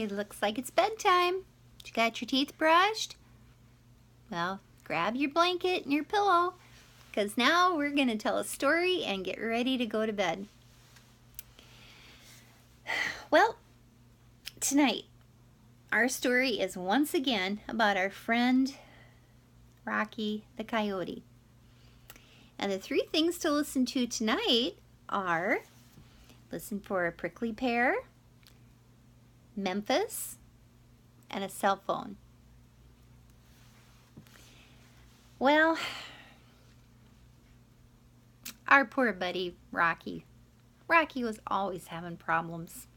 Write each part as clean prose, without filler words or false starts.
It looks like it's bedtime. You got your teeth brushed? Well, grab your blanket and your pillow, because now we're going to tell a story and get ready to go to bed. Well, tonight, our story is once again about our friend, Rocky the coyote. And the 3 things to listen to tonight are listen for a prickly pear, Memphis, and a cell phone. Well, our poor buddy Rocky was always having problems.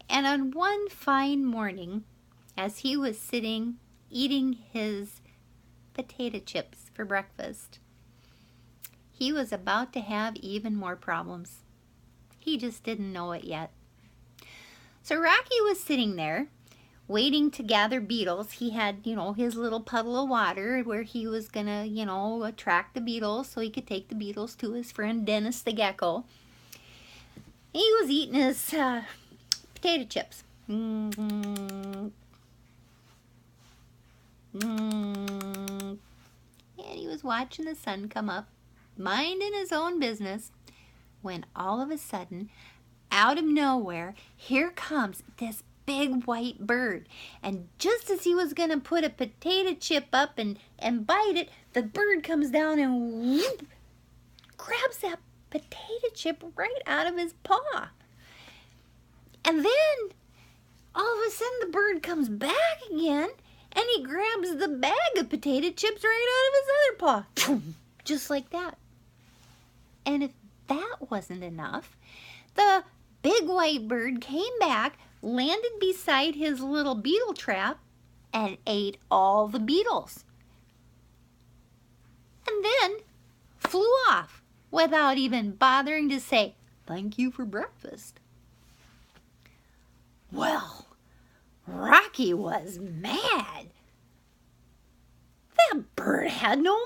And on one fine morning, as he was sitting eating his potato chips for breakfast, he was about to have even more problems. He just didn't know it yet. So Rocky was sitting there waiting to gather beetles. He had, his little puddle of water where he was gonna, attract the beetles so he could take the beetles to his friend Dennis the gecko. He was eating his potato chips. And he was watching the sun come up, minding his own business, when all of a sudden, out of nowhere, here comes this big white bird. And just as he was going to put a potato chip up and bite it, the bird comes down and whoop, grabs that potato chip right out of his paw. And then, all of a sudden, the bird comes back again, and he grabs the bag of potato chips right out of his other paw. Just like that. And if that wasn't enough, the big white bird came back, landed beside his little beetle trap, and ate all the beetles. And then flew off without even bothering to say, "Thank you for breakfast." Well, Rocky was mad. That bird had no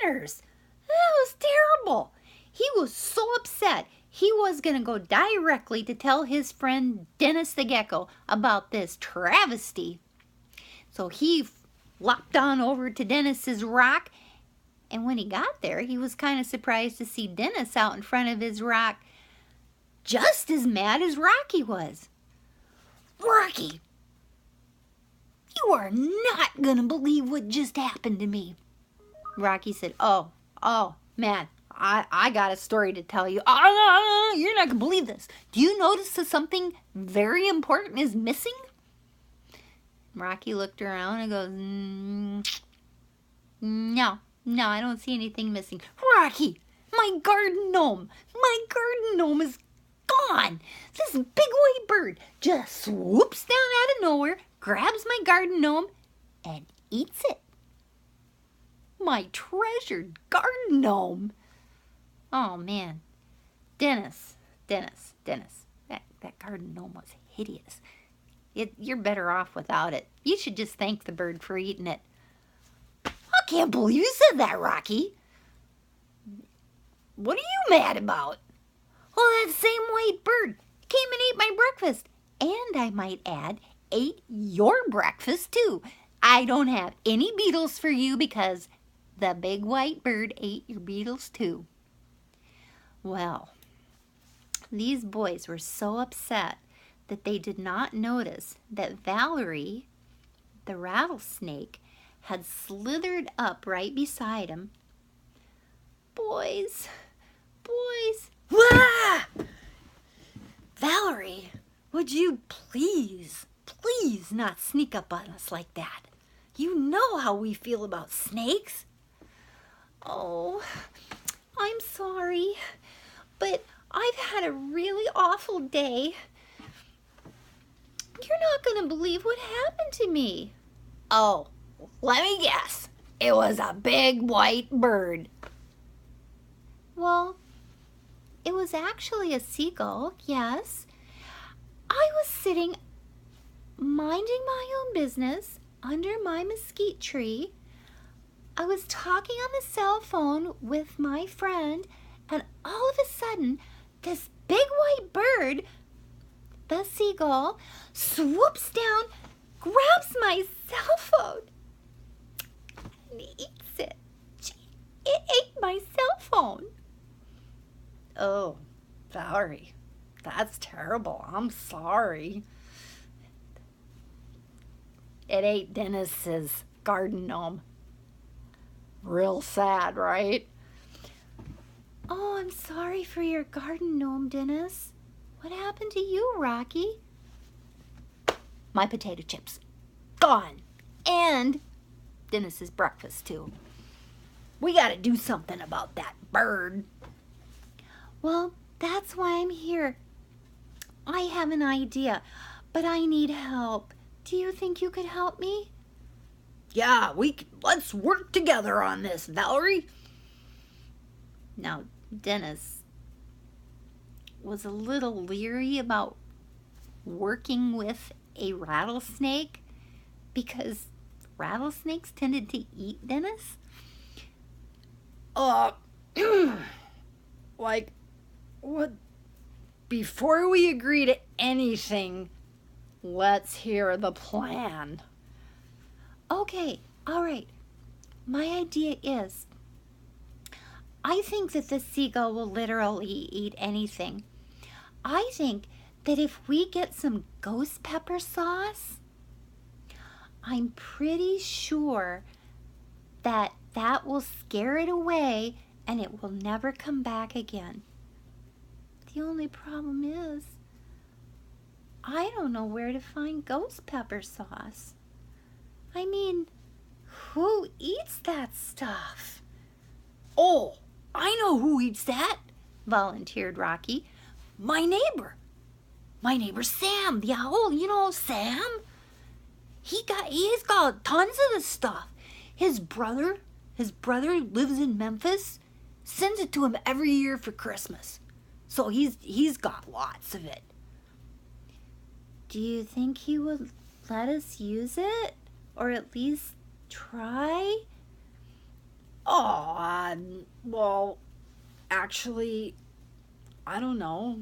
manners. That was terrible. He was so upset. He was going to go directly to tell his friend Dennis the gecko about this travesty. So he flopped on over to Dennis's rock, and when he got there, he was kind of surprised to see Dennis out in front of his rock, just as mad as Rocky was. "Rocky, you are not going to believe what just happened to me." Rocky said, Oh, man, I got a story to tell you. You're not going to believe this. Do you notice that something very important is missing? Rocky looked around and goes, No, I don't see anything missing. "Rocky, my garden gnome is gone. This big white bird just swoops down out of nowhere, grabs my garden gnome, and eats it. My treasured garden gnome." Oh, man. Dennis. That garden gnome was hideous. You're better off without it. You should just thank the bird for eating it. "I can't believe you said that, Rocky. What are you mad about?" "Well, that same white bird came and ate my breakfast. And I might add, ate your breakfast too. I don't have any beetles for you because the big white bird ate your beetles too." Well, these boys were so upset that they did not notice that Valerie, the rattlesnake, had slithered up right beside him. Boys. Wah! "Valerie, would you please not sneak up on us like that? You know how we feel about snakes." "Oh, I'm sorry, but I've had a really awful day. You're not going to believe what happened to me." "Oh, let me guess. It was a big white bird." "Well, it was actually a seagull, yes. I was sitting minding my own business under my mesquite tree. I was talking on the cell phone with my friend, and all of a sudden, this big white bird the seagull swoops down, grabs my cell phone, and eats it. It ate my cell phone. Oh, Valerie, that's terrible. I'm sorry. It ate Dennis's garden gnome. Real sad, right? Oh, I'm sorry for your garden gnome, Dennis. What happened to you, Rocky? My potato chips. Gone. And Dennis's breakfast, too. We gotta do something about that bird. Well, that's why I'm here. I have an idea, but I need help. Do you think you could help me? Yeah, let's work together on this, Valerie. Now, Dennis was a little leery about working with a rattlesnake because rattlesnakes tended to eat Dennis. Like, what? Before we agree to anything, let's hear the plan. Okay, all right. My idea is, I think that the seagull will literally eat anything. I think that if we get some ghost pepper sauce, I'm pretty sure that will scare it away and it will never come back again. The only problem is, I don't know where to find ghost pepper sauce. I mean, who eats that stuff? Oh, I know who eats that, volunteered Rocky. My neighbor Sam, the owl. You know Sam? He's got tons of this stuff. His brother lives in Memphis, sends it to him every year for Christmas. So he's got lots of it. Do you think he would let us use it? Or at least try? Oh, well, actually, I don't know.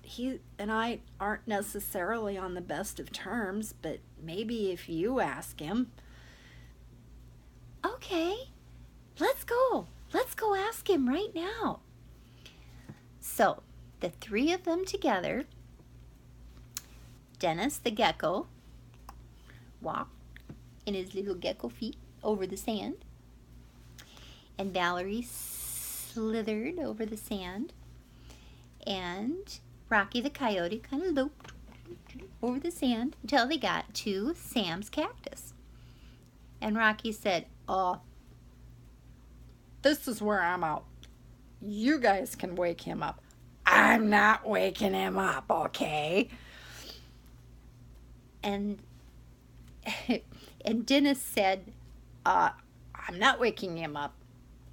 He and I aren't necessarily on the best of terms, but maybe if you ask him. Okay, let's go. Let's go ask him right now. So, the three of them together, Dennis the gecko walked in his little gecko feet over the sand, and Valerie slithered over the sand, and Rocky the coyote kind of loped over the sand until they got to Sam's cactus. And Rocky said, "Oh, this is where I'm out. You guys can wake him up. I'm not waking him up, okay?" And Dennis said, I'm not waking him up.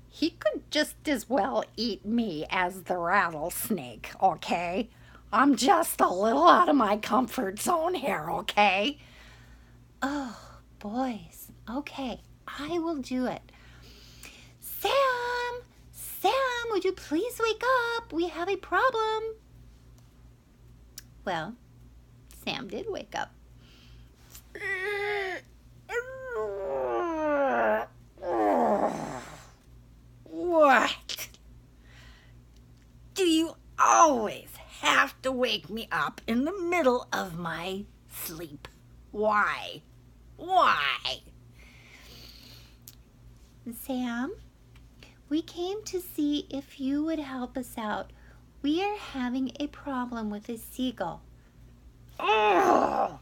He could just as well eat me as the rattlesnake, okay? I'm just a little out of my comfort zone here, okay? "Oh, boys, okay, I will do it. Sam, would you please wake up? We have a problem." Well, Sam did wake up. What? Do you always have to wake me up in the middle of my sleep? Why? Sam, we came to see if you would help us out. We are having a problem with a seagull. That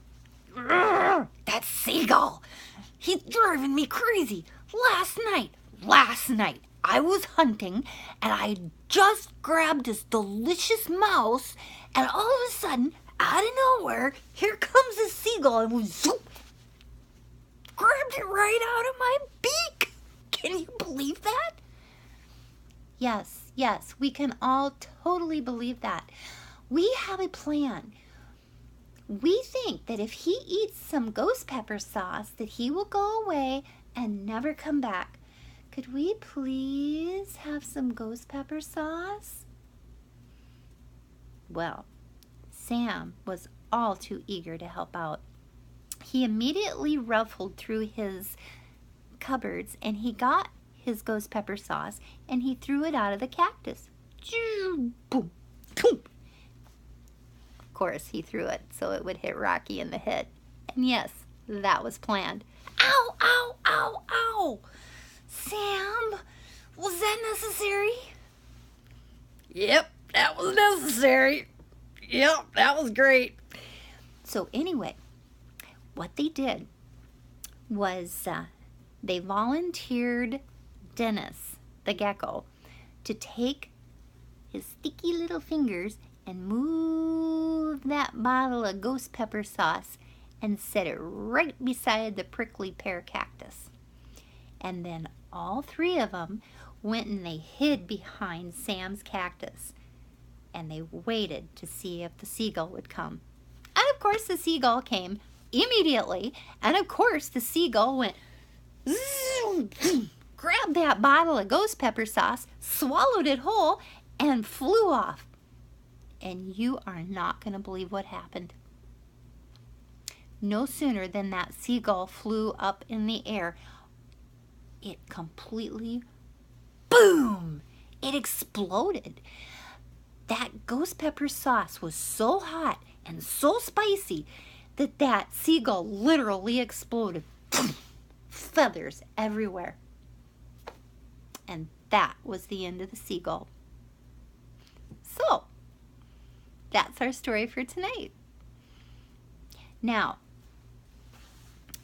seagull! He's driving me crazy. Last night, I was hunting and I just grabbed this delicious mouse, and all of a sudden, out of nowhere, here comes a seagull and was zoop, grabbed it right out of my beak. Can you believe that? Yes, we can all totally believe that. We have a plan. We think that if he eats some ghost pepper sauce, that he will go away and never come back. Could we please have some ghost pepper sauce? Well, Sam was all too eager to help out. He immediately ruffled through his cupboards and he got his ghost pepper sauce and he threw it out of the cactus. Boom, boom. Of course, he threw it so it would hit Rocky in the head. And yes, that was planned. Ow, ow, ow, ow! Sam, was that necessary? Yep, that was necessary. Yep, that was great. So anyway, what they did was they volunteered Dennis, the gecko, to take his sticky little fingers and move that bottle of ghost pepper sauce and set it right beside the prickly pear cactus. And then all three of them went and they hid behind Sam's cactus. And they waited to see if the seagull would come. And of course the seagull came immediately. And of course the seagull went, zoom, zoom, grabbed that bottle of ghost pepper sauce, swallowed it whole, and flew off. And you are not going to believe what happened. No sooner than that seagull flew up in the air, it completely, boom, it exploded. That ghost pepper sauce was so hot and so spicy that that seagull literally exploded. Feathers everywhere. And that was the end of the seagull. So, that's our story for tonight. Now,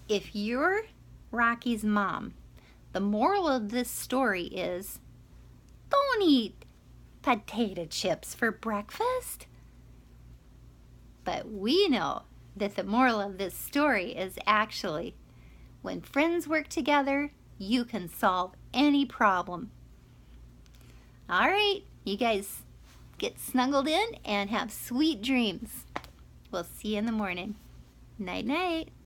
if you're Rocky's mom, the moral of this story is, don't eat potato chips for breakfast. But we know that the moral of this story is actually, when friends work together, you can solve any problem. All right, you guys get snuggled in and have sweet dreams. We'll see you in the morning. Night, night.